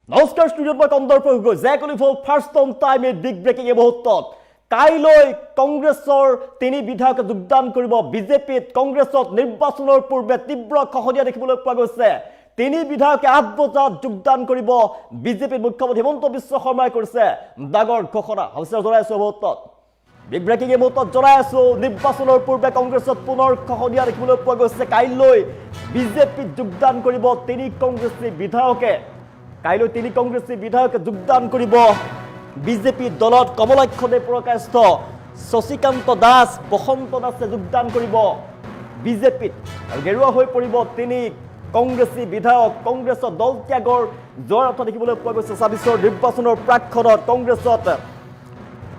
নমস্কাৰ ষ্টুডিঅ'ত মই কন্দৰ্প গগৈ জেকলিফল first on time a big breaking এই মুহূৰ্তত কাইলৈ কংগ্ৰেছৰ তিনি বিধায়কে যোগদান কৰিব বিজেপিত কংগ্ৰেছত নিৰ্বাচনৰ পূৰ্বে তীব্ৰ খহনীয়া দেখিবলৈ পোৱা গৈছে তিনি বিধায়কে 8 বজাত যোগদান কৰিব বিজেপিৰ মুখ্যমন্ত্ৰী হিমন্ত বিশ্ব শৰ্মাই কৰিছে ডাঙৰ ঘোষণা হৈছে জনাইছো মুহূৰ্তত বিগ ব্ৰেকিং এই মুহূৰ্তত জনাইছো নিৰ্বাচনৰ পূৰ্বে কংগ্ৰেছত পুনৰ খহনীয়া দেখিবলৈ পোৱা গৈছে কাইলৈ বিজেপিত যোগদান কৰিব তিনি কংগ্ৰেছী বিধায়কে কাইলৈ তিনি কংগ্ৰেছী বিধায়কে যোগদান কৰিব বিজেপি দলত কমলাক্ষদে প্ৰকাশিত শশীকান্ত দাস বসন্ত দাসে যোগদান কৰিব বিজেপিত আৰু গেৰুৱা হৈ পৰিব তিনি কংগ্ৰেছী বিধায়ক কংগ্ৰেছৰ দল ত্যাগৰ জোৱাৰ অৰ্থ দেখিবলৈ পোৱা গৈছে ২৬ৰ নিৰ্বাচনৰ প্ৰাকখনত কংগ্ৰেছত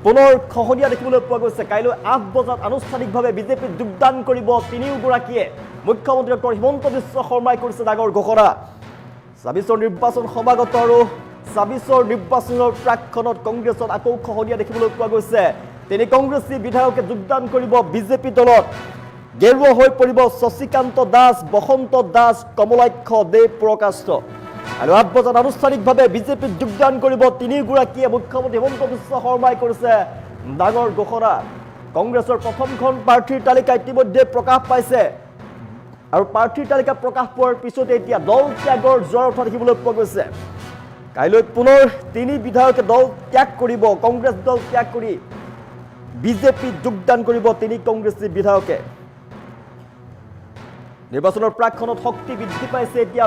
পুনৰ খহনীয়া দেখিবলৈ পোৱা গৈছে কাইলৈ ৮ বজাত আনুষ্ঠানিকভাৱে বিজেপিত যোগদান কৰিব তিনিওগৰাকীয়ে মুখ্যমন্ত্ৰী ডক্টৰ হিমন্ত বিশ্ব শৰ্মাই কৰিছে ডাঙৰ ঘোষণা ২৬ৰ নিৰ্বাচন সমাগত আৰু ২৬ৰ নিৰ্বাচনৰ প্ৰাকখনত কংগ্ৰেছত আকৌ খহনীয়া দেখিবলৈ পোৱা গৈছে তিনি কংগ্ৰেছী বিধায়কে যোগদান কৰিব বিজেপি দলত গেৰুৱা হৈ পৰিব শশীকান্ত দাস বসন্ত দাস কমলাক্ষ দেৱ প্ৰকাশিত আৰু ৮ বজাত আনুষ্ঠানিকভাৱে বিজেপিত যোগদান কৰিব তিনিগৰাকীয়ে মুখ্যমন্ত্ৰী হিমন্ত বিশ্ব শৰ্মাই কৰিছে ডাঙৰ ঘোষণা কংগ্ৰেছৰ প্ৰথমখন প্ৰাৰ্থীৰ তালিকা ইতিমধ্যে প্ৰকাশ পাইছে আৰু প্ৰাৰ্থীৰ তালিকা প্ৰকাশ পোৱাৰ পিছতে এতিয়া দল ত্যাগৰ জোৱাৰ উঠা দেখিবলৈ পোৱা গৈছে কাইলৈ পুনৰ তিনি বিধায়কে দল ত্যাগ কৰিব কংগ্ৰেছ দল ত্যাগ কৰি বিজেপিত যোগদান কৰিব তিনি কংগ্ৰেছী বিধায়কে নিৰ্বাচনৰ প্ৰাকখনত শক্তি বৃদ্ধি পাইছে এতিয়া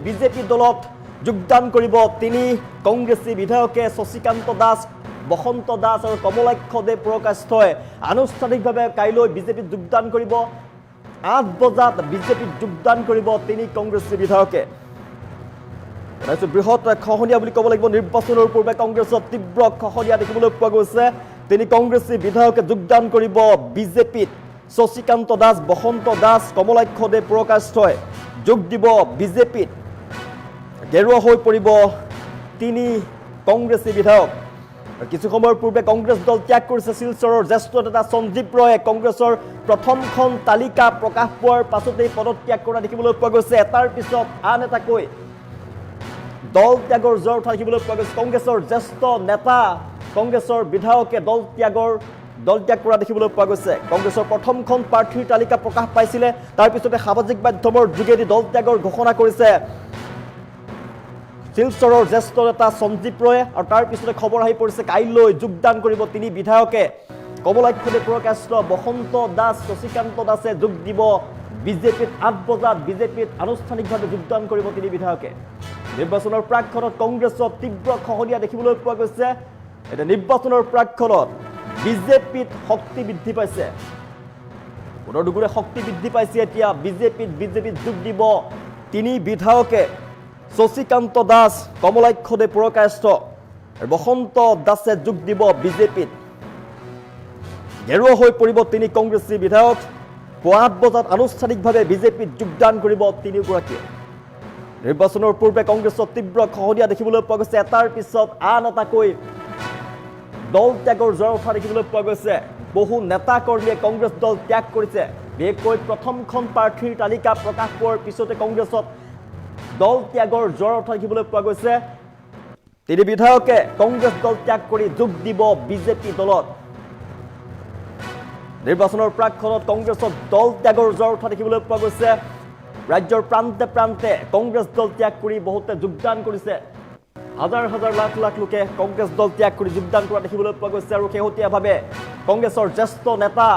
বিজেপি দলত যোগদান কৰিব তিনি কংগ্ৰেছী বিধায়কে শশীকান্ত দাস বসন্ত দাস আৰু কমলাক্ষ দেৱ প্ৰকাশিতই আনুষ্ঠানিকভাৱে কাইলৈ বিজেপিত যোগদান কৰিব ৮ বজাত বিজেপিত যোগদান কৰিব তিনি কংগ্ৰেছী বিধায়কে বৃহৎ খহনীয়া বুলি ক'ব লাগিব নিৰ্বাচনৰ পূৰ্বে কংগ্ৰেছত তীব্ৰ খহনীয়া দেখিবলৈ পোৱা গৈছে তিনি কংগ্ৰেছী বিধায়কে যোগদান কৰিব বিজেপিত শশীকান্ত দাস বসন্ত দাস কমলাক্ষ দেৱ প্ৰকাশিতই যোগ দিব বিজেপিত গেৰুৱা হৈ পৰিব তিনি কংগ্ৰেছী বিধায়ক কিছু সময়ৰ পূৰ্বে কংগ্ৰেছ দল ত্যাগ কৰিছে শিলচৰৰ জ্যেষ্ঠ নেতা সঞ্জীৱ ৰয়ে কংগ্ৰেছৰ প্ৰথমখন তালিকা প্ৰকাশ পোৱাৰ পাছতেই পদত্যাগ কৰা দেখিবলৈ পোৱা গৈছে এটাৰ পিছত আন এটাকৈ দল ত্যাগৰ জোৱাৰ উঠা দেখিবলৈ পোৱা গৈছে কংগ্ৰেছৰ জ্যেষ্ঠ নেতা কংগ্ৰেছৰ বিধায়কে দল ত্যাগ কৰা দেখিবলৈ পোৱা গৈছে কংগ্ৰেছৰ প্ৰথমখন প্ৰাৰ্থীৰ তালিকা প্ৰকাশ পাইছিলে তাৰ পিছতে সামাজিক মাধ্যমৰ যোগেদি দল ত্যাগৰ ঘোষণা কৰিছে শিলচৰৰ জ্যেষ্ঠ নেতা সঞ্জীৱ ৰয়ে আৰু তাৰ পিছতে খবৰ আহি পৰিছে কাইলৈ যোগদান কৰিব তিনি বিধায়কে কমলাক্ষ দেৱ প্ৰকাশিত বসন্ত দাস শশীকান্ত দাসে যোগ দিব বিজেপিত ৮ বজাত বিজেপিত আনুষ্ঠানিকভাৱে যোগদান কৰিব তিনি বিধায়কে নিৰ্বাচনৰ প্ৰাকখনত কংগ্ৰেছত তীব্ৰ খহনীয়া দেখিবলৈ পোৱা গৈছে এতিয়া নিৰ্বাচনৰ প্ৰাকখনত বিজেপিত শক্তি বৃদ্ধি পাইছে পুনৰ দুগুণে শক্তি বৃদ্ধি পাইছে এতিয়া বিজেপিত যোগ দিব তিনি বিধায়কে শশীকান্ত দাস কমলাক্ষ দেৱ প্ৰকাশিত বসন্ত দাসে যোগ দিব বিজেপিত গেৰুৱা হৈ পৰিব তিনি কংগ্ৰেছী বিধায়ক ৮ বজাত আনুষ্ঠানিকভাৱে বিজেপিত যোগদান কৰিব তিনিগৰাকীয়ে নিৰ্বাচনৰ পূৰ্বে কংগ্ৰেছত তীব্ৰ খহনীয়া দেখিবলৈ পোৱা গৈছে এটাৰ পিছত আন এটাকৈ দল ত্যাগৰ জোৱাৰ উঠা দেখিবলৈ পোৱা গৈছে বহু নেতা কৰ্মীয়ে কংগ্ৰেছ দল ত্যাগ কৰিছে বিশেষকৈ প্ৰথমখন প্ৰাৰ্থীৰ তালিকা প্ৰকাশ পোৱাৰ পিছতে কংগ্ৰেছত দল ত্যাগৰ জোৱাৰ উঠা দেখিবলৈ পোৱা গৈছে তিনি বিধায়কে কংগ্ৰেছ দল ত্যাগ কৰি যোগ দিব বিজেপি দলত নিৰ্বাচনৰ প্ৰাকখনত কংগ্ৰেছত দল ত্যাগৰ জোৱাৰ উঠা দেখিবলৈ পোৱা গৈছে ৰাজ্যৰ প্ৰান্তে প্ৰান্তে কংগ্ৰেছ দল ত্যাগ কৰি বহুতে যোগদান কৰিছে হাজাৰ হাজাৰ লাখ লাখ লোকে কংগ্ৰেছ দল ত্যাগ কৰি যোগদান কৰা দেখিবলৈ পোৱা গৈছে আৰু শেহতীয়াভাৱে কংগ্ৰেছৰ জ্যেষ্ঠ নেতা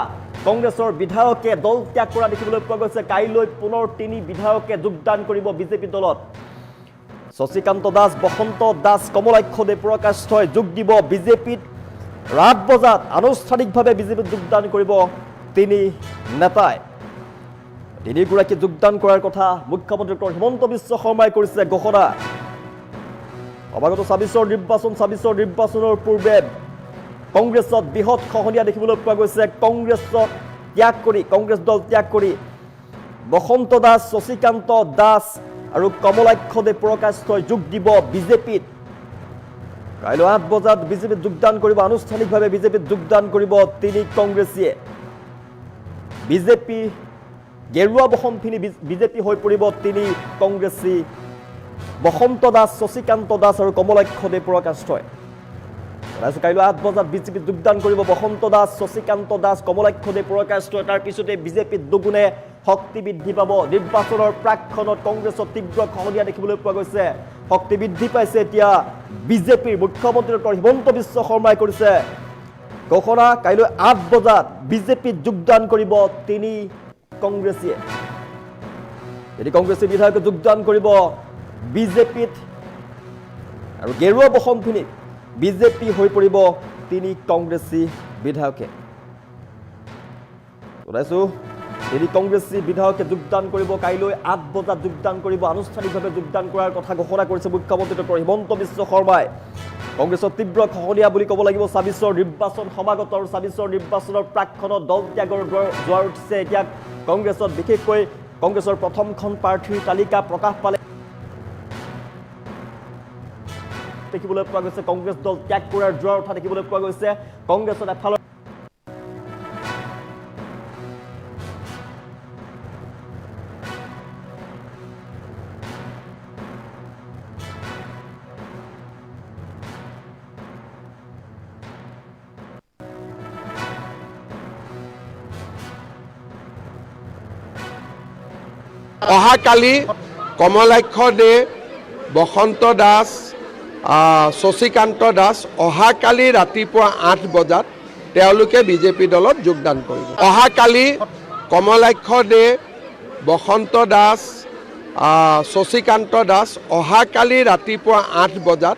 কংগ্ৰেছৰ বিধায়কে দল ত্যাগ কৰা দেখিবলৈ পোৱা গৈছে কাইলৈ পুনৰ তিনি বিধায়কে যোগদান কৰিব বিজেপি দলত শশীকান্ত দাস বসন্ত দাস কমলাক্ষ দেৱ প্ৰকাশিতই যোগ দিব বিজেপিত ৮ বজাত আনুষ্ঠানিকভাৱে বিজেপিত যোগদান কৰিব তিনি নেতাই তিনিগৰাকী যোগদান কৰাৰ কথা মুখ্যমন্ত্ৰী ডক্টৰ হিমন্ত বিশ্ব শৰ্মাই কৰিছে ঘোষণা অবাগত ২৬ৰ নিৰ্বাচনৰ পূৰ্বে কংগ্ৰেছত বৃহৎ খহনীয়া দেখিবলৈ পোৱা গৈছে কংগ্ৰেছ দল ত্যাগ কৰি বসন্ত দাস শশীকান্ত দাস আৰু কমলাক্ষ দেৱ প্ৰকাশিতই যোগ দিব বিজেপিত কাইলৈ ৮ বজাত বিজেপিত যোগদান কৰিব আনুষ্ঠানিকভাৱে বিজেপিত যোগদান কৰিব তিনি কংগ্ৰেছীয়ে বিজেপি গেৰুৱা বসন্তখিনি বিজেপি হৈ পৰিব তিনি কংগ্ৰেছী বসন্ত দাস, শশীকান্ত দাস আৰু কমলাক্ষ দে প্ৰকাশ হয়। কাইলৈ 8 বজাত বিজেপিত যোগদান কৰিব বসন্ত দাস, শশীকান্ত দাস, কমলাক্ষ দে প্ৰকাশ হয়। তাৰ পিছতে বিজেপিত দুগুণে শক্তি বৃদ্ধি পাব। নিৰ্বাচনৰ প্ৰাকখনত কংগ্ৰেছৰ তীব্ৰ খহনীয়া দেখিবলৈ পোৱা গৈছে। শক্তি বৃদ্ধি পাইছে এতিয়া বিজেপিৰ। মুখ্যমন্ত্ৰী ডক্টৰ হিমন্ত বিশ্ব শৰ্মাই কৰিছে ঘোষণা, কাইলৈ 8 বজাত বিজেপিত যোগদান কৰিব 3 কংগ্ৰেছীয়ে। যদি কংগ্ৰেছী বিধায়কে যোগদান কৰিব বিজেপিত আৰু গেৰুৱা বসন্তখিনিত বিজেপি হৈ পৰিব 3 কংগ্ৰেছী বিধায়কে। জনাইছো 3 কংগ্ৰেছী বিধায়কে যোগদান কৰিব কাইলৈ 8 বজাত যোগদান কৰিব। আনুষ্ঠানিকভাৱে যোগদান কৰাৰ কথা ঘোষণা কৰিছে মুখ্যমন্ত্ৰী ডক্টৰ হিমন্ত বিশ্ব শৰ্মাই। কংগ্ৰেছৰ তীব্ৰ খহনীয়া বুলি ক'ব লাগিব। 26ৰ নিৰ্বাচন সমাগত আৰু 26ৰ নিৰ্বাচনৰ প্ৰাকখনত দল ত্যাগৰ জোৱাৰ উঠিছে এতিয়া কংগ্ৰেছত। বিশেষকৈ কংগ্ৰেছৰ প্ৰথমখন প্ৰাৰ্থীৰ তালিকা প্ৰকাশ পালে দেখিবলৈ পোৱা গৈছে। কংগ্ৰেছ দল ত্যাগ কৰাৰ জোৱাৰ উঠা দেখিবলৈ পোৱা গৈছে। কংগ্ৰেছত এফালৰ অহাকালি কমলাক্ষ দে, বসন্ত দাস, শশীকান্ত দাস অহাকালি ৰাতিপুৱা 8 বজাত তেওঁলোকে বিজেপি দলত যোগদান কৰিব। অহাকালি কমলাক্ষ দে, বসন্ত দাস, শশীকান্ত দাস অহাকালি ৰাতিপুৱা 8 বজাত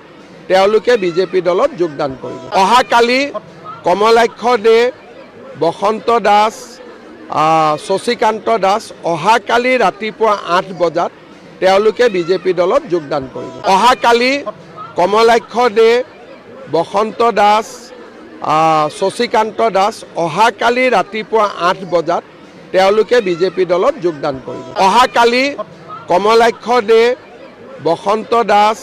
তেওঁলোকে বিজেপি দলত যোগদান কৰিব। অহাকালি কমলাক্ষ দে, বসন্ত দাস, শশীকান্ত দাস অহাকালি ৰাতিপুৱা 8 বজাত তেওঁলোকে বিজেপি দলত যোগদান কৰিব। অহাকালি কমলাক্ষ দে, বসন্ত দাস, শশীকান্ত দাস অহাকালি ৰাতিপুৱা 8 বজাত তেওঁলোকে বিজেপি দলত যোগদান কৰিব। অহাকালি কমলাক্ষ দে, বসন্ত দাস,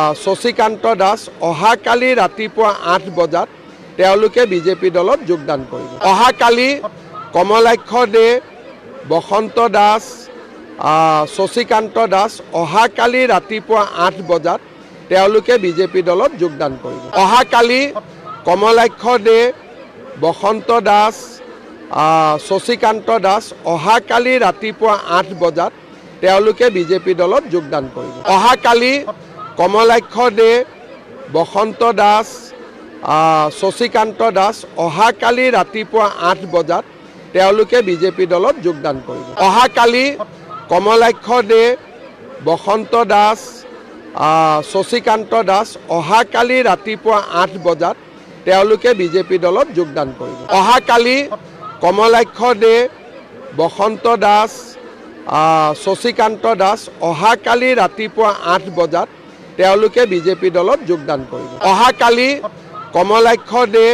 শশীকান্ত দাস অহাকালি ৰাতিপুৱা 8 বজাত তেওঁলোকে বিজেপি দলত যোগদান কৰিব। অহাকালি কমলাক্ষ দে, বসন্ত দাস, শশীকান্ত দাস অহাকালি ৰাতিপুৱা 8 বজাত তেওঁলোকে বিজেপি দলত যোগদান কৰিব। অহাকালি কমলাক্ষ দে, বসন্ত দাস, শশীকান্ত দাস অহাকালি ৰাতিপুৱা 8 বজাত তেওঁলোকে বিজেপি দলত যোগদান কৰিব। অহাকালি কমলাক্ষ দে, বসন্ত দাস, শশীকান্ত দাস অহাকালি ৰাতিপুৱা 8 বজাত তেওঁলোকে বিজেপি দলত যোগদান কৰিব। অহাকালি কমলাক্ষ দে, বসন্ত দাস, শশীকান্ত দাস অহাকালি ৰাতিপুৱা 8 বজাত তেওঁলোকে বিজেপি দলত যোগদান কৰিব। অহাকালি কমলাক্ষ দে, বসন্ত দাস, শশীকান্ত দাস অহাকালি ৰাতিপুৱা 8 বজাত তেওঁলোকে বিজেপি দলত যোগদান কৰিব। অহাকালি কমলাক্ষ দে,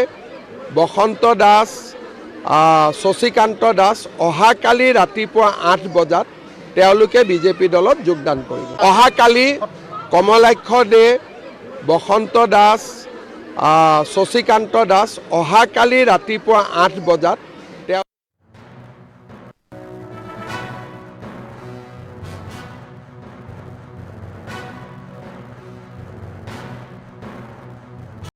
বসন্ত দাস, শশীকান্ত দাস অহাকালি ৰাতিপুৱা 8 বজাত তেওঁলোকে বিজেপি দলত যোগদান কৰিব। অহাকালি কমলাক্ষ দে, বসন্ত দাস, শশীকান্ত দাস অহাকালি ৰাতিপুৱা 8 বজাত